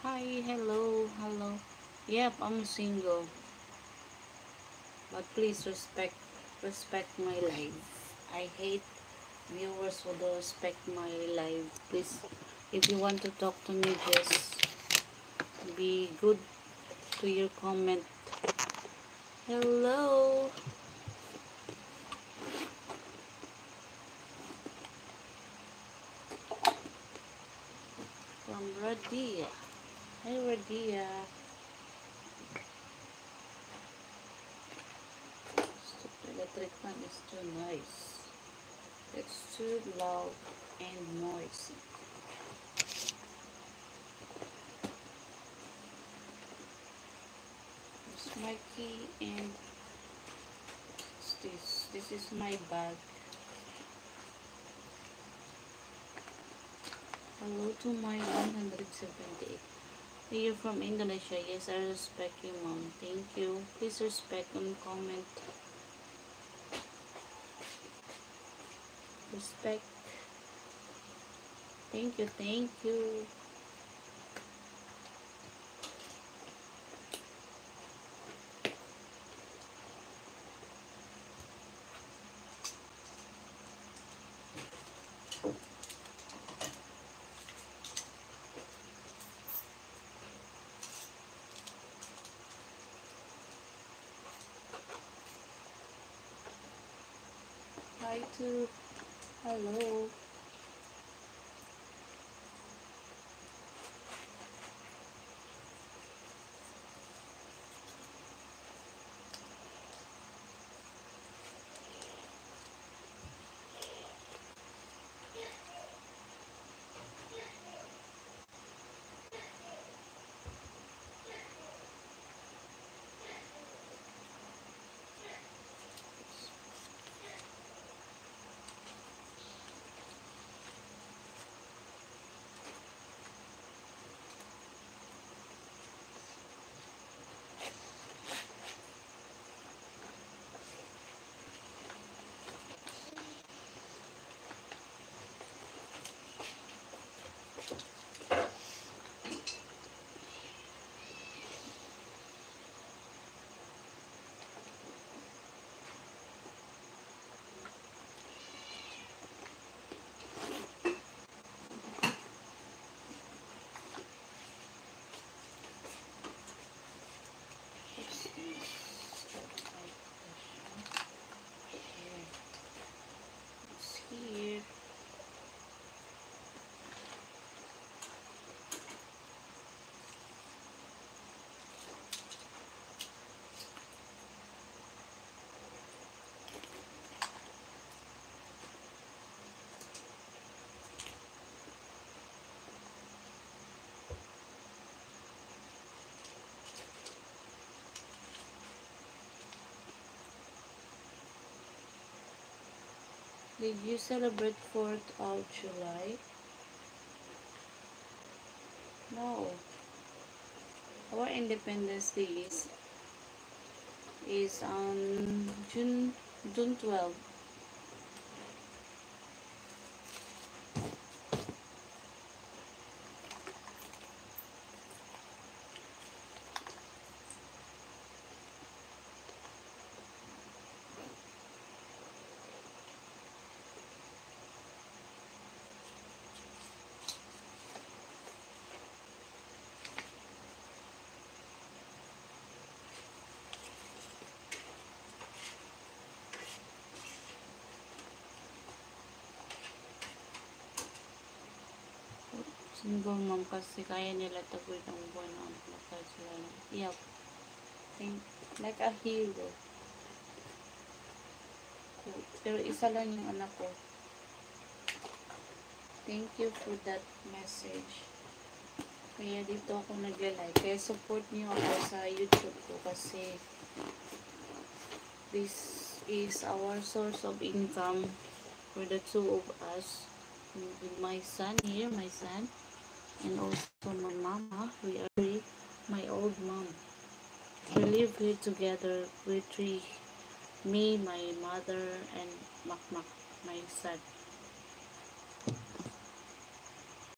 Hi, hello, hello. Yep, I'm single, but please respect my life. I hate viewers who don't respect my life. Please, if you want to talk to me, just be good to your comment. Hello, from Radia. Hi, Radia. Stupid electric fan is too nice. It's too loud and noisy. It's my key and this. This is my bag. Hello to my 178. You're from Indonesia. Yes, I respect you, mom. Thank you. Please respect and comment. Respect. Thank you. Thank you. Hi to. Hello. What's this? It's here. Did you celebrate 4th of July? No. Our Independence Day is on June 12th. Single mom kasi kaya nila tagwid ang buwan ng lakad sila. Yup. Think, like a hero. Pero isa lang yung anak ko. Thank you for that message. Kaya dito ako nagla-like. Kaya support niyo ako sa YouTube ko kasi this is our source of income for the two of us. With my son here, my son. And also my mama. We are three. My old mom. We live here together. We three. Me, my mother, and Makmak, my son.